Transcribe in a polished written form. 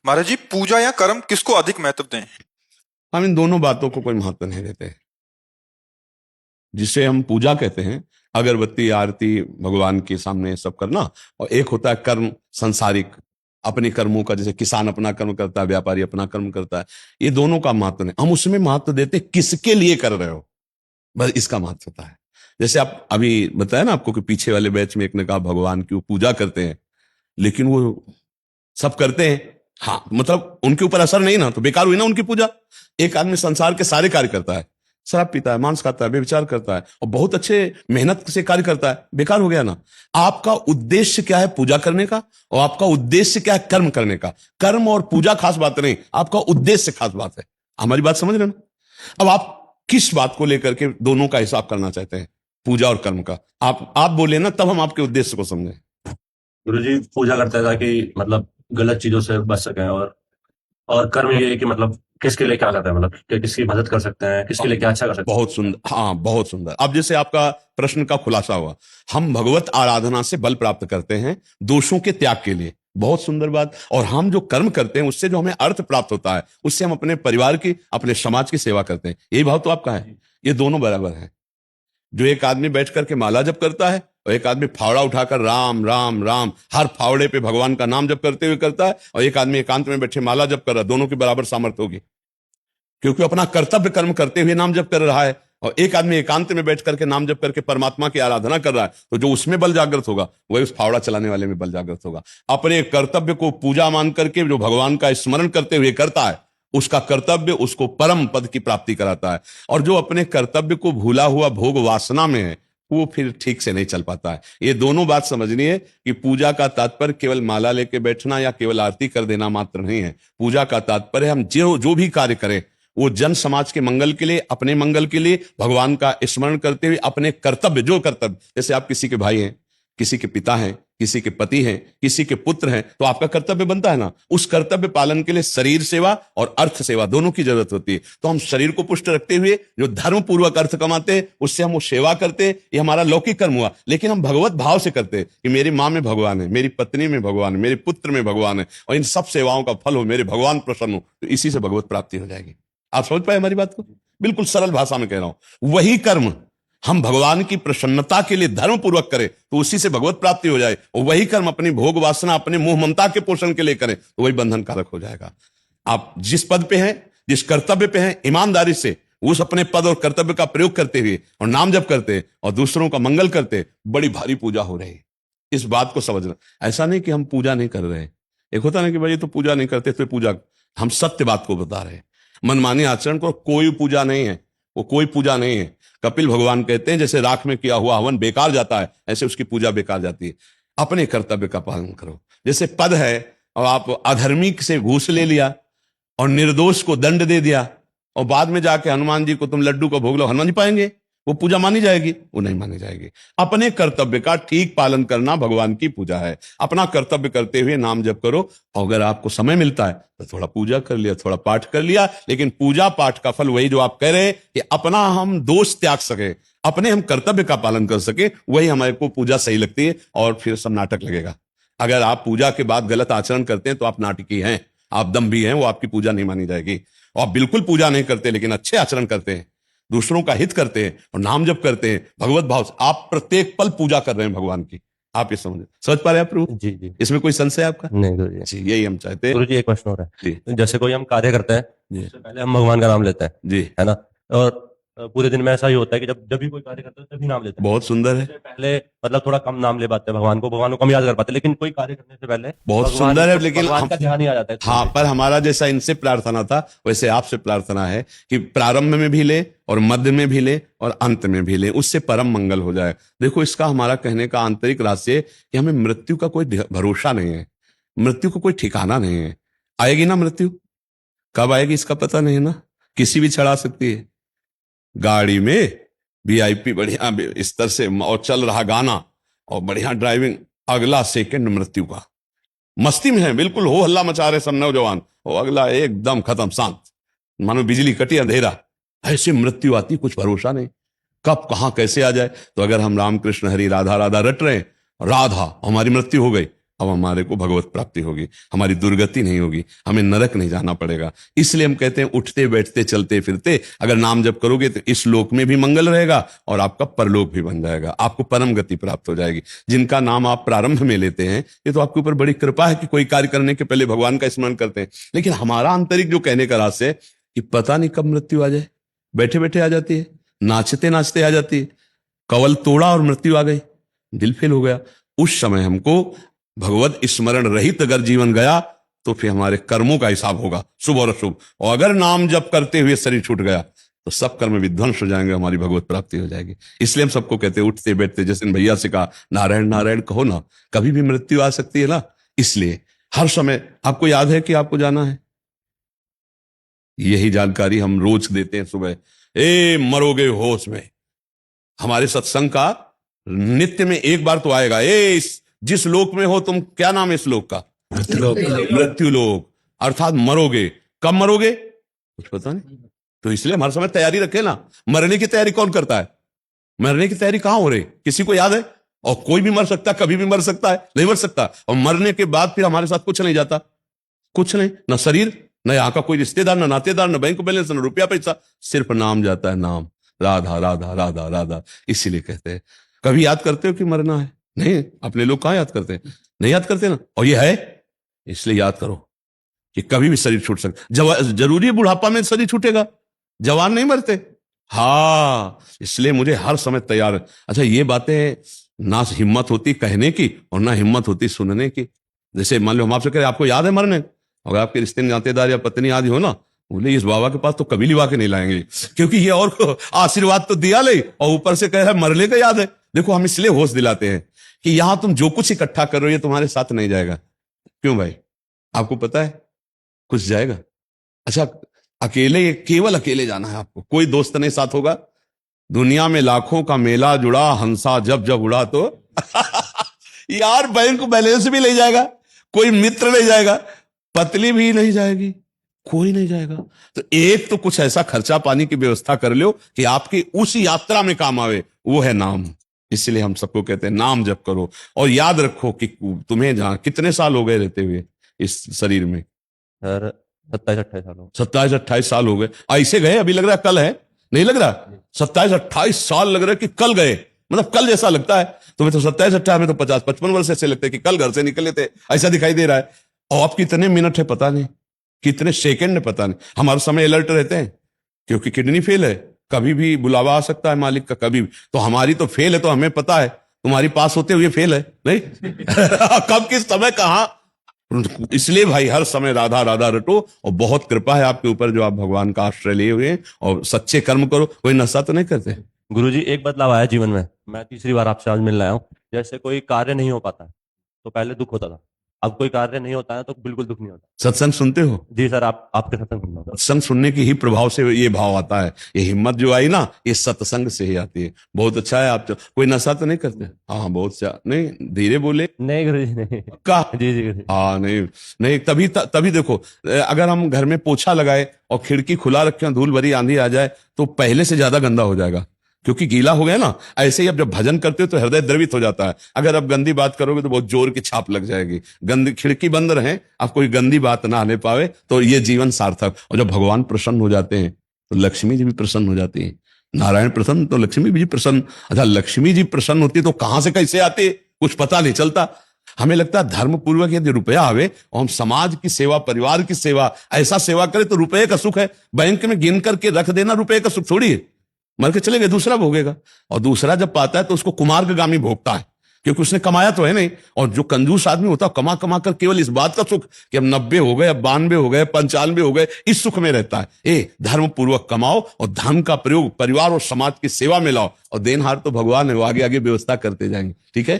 महाराज जी, पूजा या कर्म किसको अधिक महत्व दें? हम इन दोनों बातों को कोई महत्व नहीं देते। जिसे हम पूजा कहते हैं, अगरबत्ती आरती भगवान के सामने सब करना, और एक होता है कर्म सांसारिक, अपने कर्मों का, जैसे किसान अपना कर्म करता है, व्यापारी अपना कर्म करता है। ये दोनों का महत्व नहीं, हम उसमें महत्व देते किसके लिए कर रहे हो, बस इसका महत्व होता है। जैसे आप अभी बताया ना आपको कि पीछे वाले बैच में एक ने कहा भगवान की वो पूजा करते हैं, लेकिन वो सब करते हैं, हाँ मतलब उनके ऊपर असर नहीं ना, तो बेकार हुई ना उनकी पूजा। एक आदमी संसार के सारे कार्य करता है, शराब पीता है, मांस खाता है, व्यभिचार करता है, और बहुत अच्छे मेहनत से कार्य करता है, बेकार हो गया ना। आपका उद्देश्य क्या है पूजा करने का, और आपका उद्देश्य क्या है कर्म करने का। कर्म और पूजा खास बात नहीं, आपका उद्देश्य खास बात है। हमारी बात समझ रहे ना? अब आप किस बात को लेकर के दोनों का हिसाब करना चाहते हैं, पूजा और कर्म का? आप बोले ना, तब हम आपके उद्देश्य को समझें। गुरुजी पूजा करते हैं ताकि मतलब गलत चीजों से बच सकें, और कर्म ये है कि मतलब किसके लिए क्या करते हैं, मतलब कि किसकी मदद कर सकते हैं, किसके लिए क्या अच्छा कर सकते हैं। बहुत सुंदर, हाँ बहुत सुंदर। अब जैसे आपका प्रश्न का खुलासा हुआ, हम भगवत आराधना से बल प्राप्त करते हैं दोषों के त्याग के लिए, बहुत सुंदर बात। और हम जो कर्म करते हैं उससे जो हमें अर्थ प्राप्त होता है, उससे हम अपने परिवार की, अपने समाज की सेवा करते हैं। यही भाव तो आपका है। ये दोनों बराबर है। जो एक आदमी बैठ करके माला जप करता है, और एक आदमी फावड़ा उठाकर राम राम राम हर फावड़े पे भगवान का नाम जप करते हुए करता है, और एक आदमी एकांत में बैठे माला जप कर रहा है, दोनों की बराबर सामर्थ्य होगी, क्योंकि अपना कर्तव्य कर्म करते हुए नाम जप कर रहा है। और एक आदमी एकांत में बैठ करके नाम जप करके परमात्मा की आराधना कर रहा है, तो जो उसमें बल जागृत होगा वही उस फावड़ा चलाने वाले में बल जागृत होगा। अपने कर्तव्य को पूजा मान करके जो भगवान का स्मरण करते हुए करता है, उसका कर्तव्य उसको परम पद की प्राप्ति कराता है। और जो अपने कर्तव्य को भूला हुआ भोग वासना में है, वो फिर ठीक से नहीं चल पाता है। ये दोनों बात समझनी है कि पूजा का तात्पर्य केवल माला लेके बैठना या केवल आरती कर देना मात्र नहीं है। पूजा का तात्पर्य हम जो भी कार्य करें वो जन समाज के मंगल के लिए, अपने मंगल के लिए, भगवान का स्मरण करते हुए अपने कर्तव्य, जो कर्तव्य, जैसे आप किसी के भाई हैं, किसी के पिता हैं, किसी के पति हैं, किसी के पुत्र हैं, तो आपका कर्तव्य बनता है ना। उस कर्तव्य पालन के लिए शरीर सेवा और अर्थ सेवा दोनों की जरूरत होती है। तो हम शरीर को पुष्ट रखते हुए जो धर्म पूर्वक अर्थ कमाते हैं, उससे हम वो सेवा करते हैं, ये हमारा लौकिक कर्म हुआ। लेकिन हम भगवत भाव से करते हैं कि मेरी माँ में भगवान है, मेरी पत्नी में भगवान है, मेरे पुत्र में भगवान है, और इन सब सेवाओं का फल हो मेरे भगवान प्रसन्न हो, तो इसी से भगवत प्राप्ति हो जाएगी। आप समझ पाए हमारी बात को? बिल्कुल सरल भाषा में कह रहा हूं। वही कर्म हम भगवान की प्रसन्नता के लिए धर्म पूर्वक करें तो उसी से भगवत प्राप्ति हो जाए, और वही कर्म अपनी भोग वासना, अपने मोह ममता के पोषण के लिए करें तो वही बंधन कारक हो जाएगा। आप जिस पद पे हैं, जिस कर्तव्य पे हैं, ईमानदारी से उस अपने पद और कर्तव्य का प्रयोग करते हुए और नाम जप करते और दूसरों का मंगल करते, बड़ी भारी पूजा हो रही है। इस बात को समझना। ऐसा नहीं कि हम पूजा नहीं कर रहे हैं। एक होता ना कि भाई तो पूजा नहीं करते तो पूजा, हम सत्य बात को बता रहे हैं। मनमानी आचरण को कोई पूजा नहीं है, वो कोई पूजा नहीं है। कपिल भगवान कहते हैं जैसे राख में किया हुआ हवन बेकार जाता है, ऐसे उसकी पूजा बेकार जाती है। अपने कर्तव्य का पालन करो। जैसे पद है और आप अधर्मी से घूस ले लिया और निर्दोष को दंड दे दिया, और बाद में जाके हनुमान जी को तुम लड्डू का भोग लो, हनुमान जी पाएंगे? वो पूजा मानी जाएगी? वो नहीं मानी जाएगी। अपने कर्तव्य का ठीक पालन करना भगवान की पूजा है। अपना कर्तव्य करते हुए नाम जप करो, और अगर आपको समय मिलता है तो थोड़ा पूजा कर लिया, थोड़ा पाठ कर लिया। लेकिन पूजा पाठ का फल वही जो आप कह रहे हैं कि अपना हम दोष त्याग सके, अपने हम कर्तव्य का पालन कर सके, वही हमारे को पूजा सही लगती है। और फिर सब नाटक लगेगा। अगर आप पूजा के बाद गलत आचरण करते हैं तो आप नाटकी हैं, आप दम्भी हैं, वो आपकी पूजा नहीं मानी जाएगी। और आप बिल्कुल पूजा नहीं करते लेकिन अच्छे आचरण करते हैं, दूसरों का हित करते हैं और नाम जप करते हैं भगवत भाव से, आप प्रत्येक पल पूजा कर रहे हैं भगवान की। आप ये समझ पा रहे हैं आप प्रभु? जी जी। इसमें कोई संशय आपका? नहीं गुरुजी। जी, यही हम चाहते हैं। गुरुजी एक प्रश्न हो रहा जी है, जैसे कोई हम कार्य करते हैं जी उससे पहले हम भगवान का नाम लेते हैं, जी, है ना? और पूरे दिन में ऐसा ही होता है कि जब जब भी कोई कार्य करते हैं तभी नाम लेते हैं। बहुत सुंदर है, उससे पहले मतलब थोड़ा कम नाम ले पाते हैं भगवान को कम याद कर पाते हैं, लेकिन कोई कार्य करने से पहले बहुत भगवान सुंदर है। लेकिन भगवान का ध्यान ही आ जाता है। हाँ, पर हमारा जैसा इनसे प्रार्थना था वैसे आपसे प्रार्थना है कि प्रारंभ में भी ले और मध्य में भी ले और अंत में भी ले, उससे परम मंगल हो जाए। देखो, इसका हमारा कहने का आंतरिक रहस्य है कि हमें मृत्यु का कोई भरोसा नहीं है, मृत्यु को कोई ठिकाना नहीं है। आएगी ना मृत्यु, कब आएगी इसका पता नहीं ना, किसी भी चढ़ा सकती है। गाड़ी में वीआईपी बढ़िया स्तर से और चल रहा गाना और बढ़िया ड्राइविंग, अगला सेकंड मृत्यु का मस्ती में है, बिल्कुल हो हल्ला मचा रहे सब नौजवान, और अगला एकदम खत्म, शांत, मानो बिजली कटी, अंधेरा। ऐसे मृत्यु आती, कुछ भरोसा नहीं कब कहां कैसे आ जाए। तो अगर हम रामकृष्ण हरि राधा राधा रट रहे हैं, राधा हमारी मृत्यु हो गई, अब हमारे को भगवत प्राप्ति होगी, हमारी दुर्गति नहीं होगी, हमें नरक नहीं जाना पड़ेगा। इसलिए हम कहते हैं उठते बैठते चलते फिरते अगर नाम जप करोगे तो इस लोक में भी मंगल रहेगा और आपका परलोक भी बन जाएगा, आपको परम गति प्राप्त हो जाएगी। जिनका नाम आप प्रारंभ में लेते हैं ये तो आपके ऊपर बड़ी कृपा है कि कोई कार्य करने के पहले भगवान का स्मरण करते हैं। लेकिन हमारा आंतरिक जो कहने का रहस्य है कि पता नहीं कब मृत्यु आ जाए, बैठे बैठे आ जाती है, नाचते नाचते आ जाती है, कवल तोड़ा और मृत्यु आ गई, दिल फेल हो गया। उस समय हमको भगवत स्मरण रहित अगर जीवन गया तो फिर हमारे कर्मों का हिसाब होगा, शुभ और अशुभ। और अगर नाम जप करते हुए शरीर छूट गया तो सब कर्म विध्वंस हो जाएंगे, हमारी भगवत प्राप्ति हो जाएगी। इसलिए हम सबको कहते हैं उठते बैठते, जैसे भैया से कहा नारायण नारायण कहो ना, कभी भी मृत्यु आ सकती है ना। इसलिए हर समय आपको याद है कि आपको जाना है, यही जानकारी हम रोज देते हैं सुबह, ए मरोगे होश में। हमारे सत्संग का नित्य में एक बार तो आएगा, जिस लोक में हो तुम, क्या नाम है इस लोक का? मृत्यु लोक, अर्थात मरोगे। कब मरोगे कुछ पता नहीं, तो इसलिए हमारे समय तैयारी रखे ना। मरने की तैयारी कौन करता है? मरने की तैयारी कहां हो रही, किसी को याद है? और कोई भी मर सकता है, कभी भी मर सकता है, नहीं मर सकता। और मरने के बाद फिर हमारे साथ कुछ नहीं जाता, कुछ नहीं, न शरीर, न यहाँ का कोई रिश्तेदार, न नातेदार, न बैंक बैलेंस, न रुपया पैसा, सिर्फ नाम जाता है, नाम, राधा राधा राधा राधा। इसीलिए कहते हैं कभी याद करते हो कि मरना है? नहीं, अपने लोग कहां याद करते हैं, नहीं याद करते ना। और ये है इसलिए याद करो कि कभी भी शरीर छूट सकता। जरूरी है बुढ़ापा में शरीर छूटेगा, जवान नहीं मरते। हाँ, इसलिए मुझे हर समय तैयार है। अच्छा, ये बातें ना हिम्मत होती कहने की और ना हिम्मत होती सुनने की। जैसे मान लो हम आपसे कह, आपको याद है मरने? अगर आपके रिश्ते नातेदार या पत्नी आदि हो ना, बोले इस बाबा के पास तो कभी लिवा के नहीं लाएंगे, क्योंकि ये और आशीर्वाद तो दिया ले और ऊपर से कह रहा है मरने का याद है। देखो, हम इसलिए होश दिलाते हैं कि यहां तुम जो कुछ इकट्ठा कर रहे हो ये तुम्हारे साथ नहीं जाएगा। क्यों भाई, आपको पता है कुछ जाएगा? अच्छा, अकेले, केवल अकेले जाना है आपको, कोई दोस्त नहीं साथ होगा। दुनिया में लाखों का मेला जुड़ा, हंसा जब जब उड़ा तो यार बैंक बैलेंस भी ले जाएगा, कोई मित्र नहीं जाएगा, पतली भी नहीं जाएगी, कोई नहीं जाएगा। तो एक तो कुछ ऐसा खर्चा पानी की व्यवस्था कर लो कि आपकी उस यात्रा में काम आवे, वो है नाम। इसलिए हम सबको कहते हैं नाम जप करो। और याद रखो कि तुम्हें जहां कितने साल हो गए रहते हुए इस शरीर में? सर 27-28 साल हो। 27-28 साल हो गए। ऐसे गए, अभी लग रहा है कल है, नहीं लग रहा? 27-28 साल लग रहा है कि कल गए, मतलब कल जैसा लगता है। तुम्हें तो 27-28 में तो 50-55 वर्ष ऐसे लगते हैं कि कल घर से निकले थे, ऐसा दिखाई दे रहा है। और अब कितने मिनट है पता नहीं, कितने सेकंड है पता नहीं। हमारे समय अलर्ट रहते हैं क्योंकि किडनी फेल है, कभी भी बुलावा आ सकता है मालिक का, कभी भी। तो हमारी तो फेल है तो हमें पता है, तुम्हारी पास होते हुए फेल है नहीं कब किस समय कहां। इसलिए भाई हर समय राधा राधा रटो, और बहुत कृपा है आपके ऊपर जो आप भगवान का आश्रय लिए हुए हैं, और सच्चे कर्म करो। कोई नशा तो नहीं करते? गुरुजी, एक बदलाव आया जीवन में। मैं तीसरी बार आपसे आज मिलने आया हूँ। जैसे कोई कार्य नहीं हो पाता है तो पहले दुख होता था, अब कोई कार्य नहीं होता है तो बिल्कुल दुख नहीं होता। सत्संग सुनते हो? जी सर, आपके सत्संग सुनना होगा। सत्संग सुनने की ही प्रभाव से ये भाव आता है, ये हिम्मत जो आई ना, ये सत्संग से ही आती है। बहुत अच्छा है। आप कोई नशा तो नहीं करते? हाँ, बहुत अच्छा। नहीं, धीरे बोले। नहीं गुरुजी, नहीं। का जी जी गुरुजी। हाँ, नहीं नहीं, तभी देखो, अगर हम घर में पोछा लगाए और खिड़की खुला रखें, धूल भरी आंधी आ जाए तो पहले से ज्यादा गंदा हो जाएगा, क्योंकि गीला हो गया ना। ऐसे ही अब जब भजन करते हो तो हृदय द्रवित हो जाता है। अगर आप गंदी बात करोगे तो बहुत जोर की छाप लग जाएगी। गंदी खिड़की बंद रहे, आप कोई गंदी बात ना आने पावे, तो ये जीवन सार्थक। और जब भगवान प्रसन्न हो जाते हैं तो लक्ष्मी जी भी प्रसन्न हो जाती है। नारायण प्रसन्न तो लक्ष्मी जी प्रसन्न। अच्छा, लक्ष्मी जी प्रसन्न होती तो कहां से कैसे आते कुछ पता नहीं चलता। हमें लगता है धर्म पूर्वक यदि रुपया आवे और हम समाज की सेवा, परिवार की सेवा, ऐसा सेवा करें तो रुपये का सुख है। बैंक में गिन करके रख देना रुपये का सुख थोड़ी है। मर के चले गए, दूसरा भोगेगा। और दूसरा जब पाता है तो उसको कुमार्गामी भोगता है, क्योंकि उसने कमाया तो है नहीं। और जो कंजूस आदमी होता है कमा कमा कर केवल इस बात का सुख कि अब 90 हो गए, अब 92 हो गए, 95 हो गए, इस सुख में रहता है। धर्म पूर्वक कमाओ और धर्म का प्रयोग परिवार और समाज की सेवा में लाओ, और देनहार तो भगवान है, वो आगे आगे व्यवस्था करते जाएंगे। ठीक है।